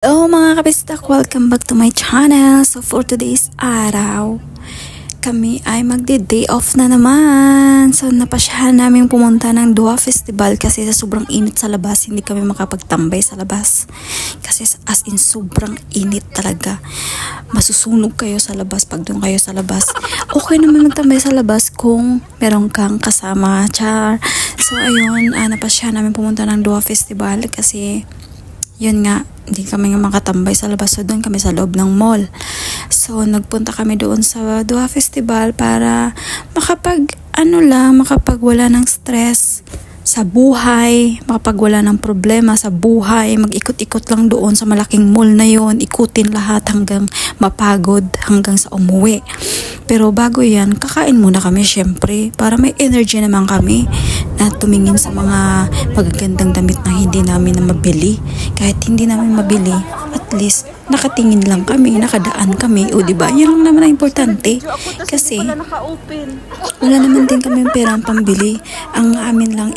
Hello mga kabistak! Welcome back to my channel. So for today's araw, kami ay magde-day off na naman. So napasyahan namin pumunta ng Dua Festival kasi sa sobrang init sa labas, hindi kami makapagtambay sa labas. Kasi as in sobrang init talaga. Masusunog kayo sa labas pag doon kayo sa labas. Okay naman magtambay sa labas kung meron kang kasama. Char. So ayun, napasyahan namin pumunta ng Dua Festival kasi yun nga, hindi kami makatambay sa labas. So, doon kami sa loob ng mall. So, nagpunta kami doon sa Dua Festival para makapagwala ng stress sa buhay, makapagwala ng problema sa buhay, mag-ikot-ikot lang doon sa malaking mall na yon, ikutin lahat hanggang mapagod, hanggang sa umuwi. Pero bago yan, kakain muna kami syempre para may energy naman kami na tumingin sa mga magagandang damit na hindi namin na mabili. Kahit hindi namin mabili, at least nakatingin lang kami, nakadaan kami. O diba? Yan lang naman ang importante. Kasi wala naman din kami perang pambili. Ang amin lang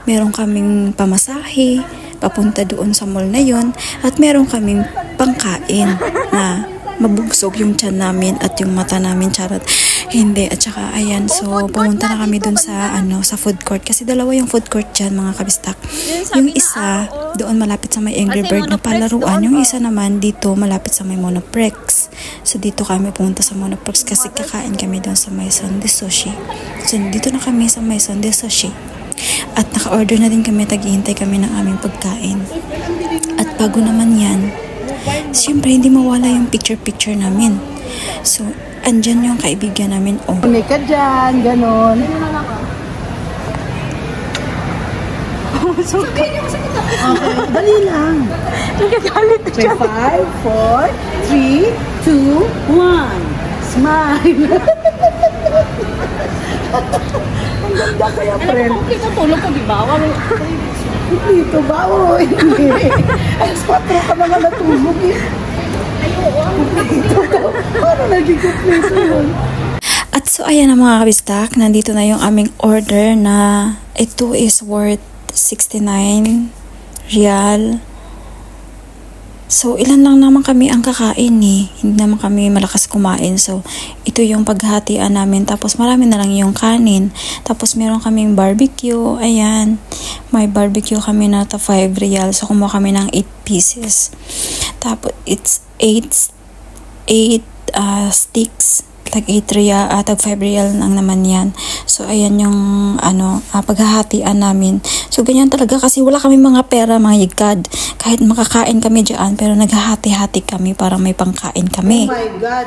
meron kaming pamasahe papunta doon sa mall na yon, at meron kaming pangkain na mabubusog yung tiyan namin at yung mata namin, charot. Hindi, at saka ayan, so pumunta na kami dun sa sa food court kasi dalawa yung food court dyan mga kabistak. Yung isa doon malapit sa may Angry Bird na palaruan, yung isa naman dito malapit sa may Monoprex. So dito kami pumunta sa Monoprex kasi kakain kami doon sa Maison de Sushi. So dito na kami sa Maison de Sushi at naka-order na din kami, taghihintay kami ng aming pagkain. At bago naman yan, siyempre hindi mawala yung picture namin. So andyan yung kaibigan namin. May ka dyan, ganon. Okay, dali lang. Nagagalit Okay, 5, 4, 3, 2, 1. Smile. Ang ganda kaya, friend. Okay, natulog ka, di ba? Dito ba? Oo, hindi. Alas 4 ka naman natulog eh. Paano naging kompleto yun? At so ayan na mga kabistak, nandito na yung aming order na ito is worth 69 real. So ilan lang naman kami ang kakain eh, hindi naman kami malakas kumain. So ito yung paghatian namin, tapos marami na lang yung kanin, tapos meron kaming barbecue. Ayan, may barbecue kami na 5 real. So kumuha kami ng 8 pieces, tapos it's 8 sticks, tag 8 real, tag 5 real lang naman yan. So ayan yung paghahatian namin. So ganyan talaga kasi wala kami mga pera, mga yigkad. Kahit makakain kami dyan, pero naghahati-hati kami para may pangkain kami. Oh my God.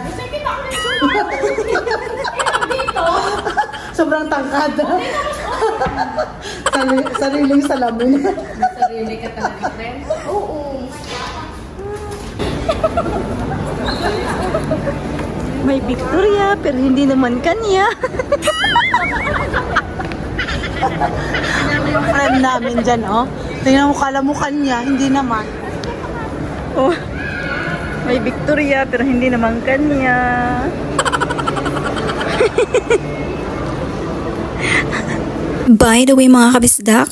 Sobrang tangkada. Sariling salamin. Sarili ka talaga, friend? Oo. May Victoria, pero hindi naman kanya. Yung friend namin dyan, oh. Tingnan mo, kala mo kanya, hindi naman. Oh, may Victoria, pero hindi naman kanya. By the way mga kabisdak,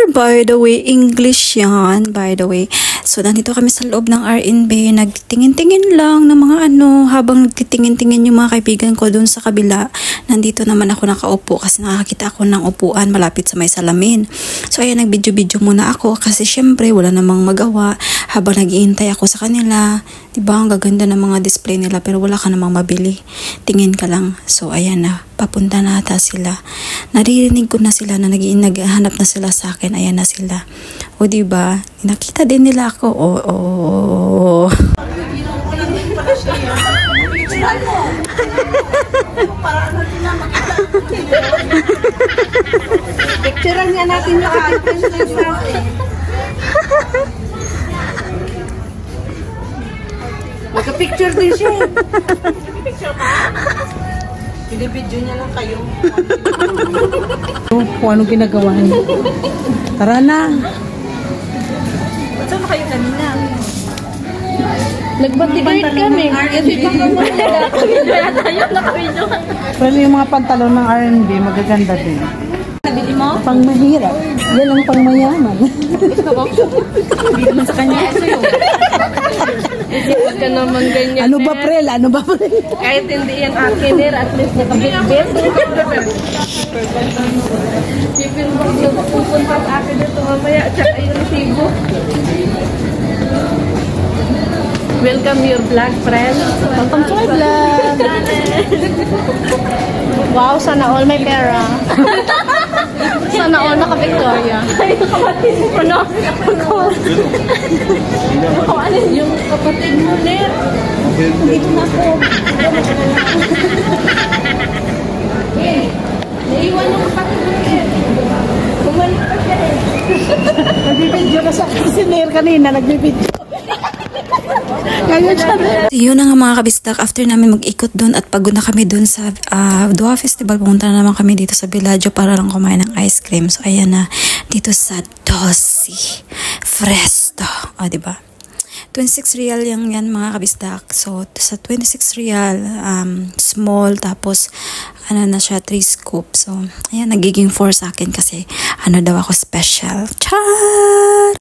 by the way, English yan, by the way. So, nandito kami sa loob ng R&B, nagtingin-tingin lang ng mga habang nagtitingin-tingin yung mga kaibigan ko dun sa kabila, nandito naman ako nakaupo kasi nakakita ako ng upuan malapit sa may salamin. So, ayan, nag-video-video muna ako kasi syempre, wala namang magawa habang nag-iintay ako sa kanila. Diba, ang gaganda ng mga display nila pero wala ka namang mabili. Tingin ka lang. So, ayan na, papunta na ata sila. Naririnig ko na sila na naghahanap na sila sa akin. Ayan na sila. O diba, nakita din nila ako. Oo. Picturean nga natin lahat. Magka-picture din siya. Video niya lang kayo. Kung anong ginagawa niyo. Tara na. Saan na kayo kanina? Nag-motivate kami. Kasi kaya tayo nakabidyo. Pero yung mga pantalon ng R&B, magaganda din. Nabili mo? Pang mahirap. Yan ang pang mayaman. Hindi naman sa kanya. ka naman ganyan. Ano ba, Prel? Ano ba, Prel? Kahit hindi yan akin, at least nakabit-bit. Pipin mo yung pupunta sa akin dito mamaya, tsaka yung resibo. Welcome your vlog, friend. Welcome to my vlog. Wow, sana all may pera. Sana all naka-Victoria. Ay, kapatid mo, no? Ano yung kapatid mo, Ner? Dito na po. Naiwan yung kapatid mo, Ner. Bumalik pa siya eh. Nagbibidyo na sa akin si Nair kanina. Nagbibidyo. Ngayon siya rin. Yun na nga mga kabistak, after namin mag-ikot doon at pagod na kami doon sa Dua Festival, pumunta na naman kami dito sa Bellagio para lang kumain ng ice cream. So ayan na, dito sa Dosi Fresto. O, diba? 26 real yan mga kabistak. So sa 26 real, small, tapos ano na siya, 3 scoop. So ayan, nagiging 4 sa akin kasi ano daw ako special. Char!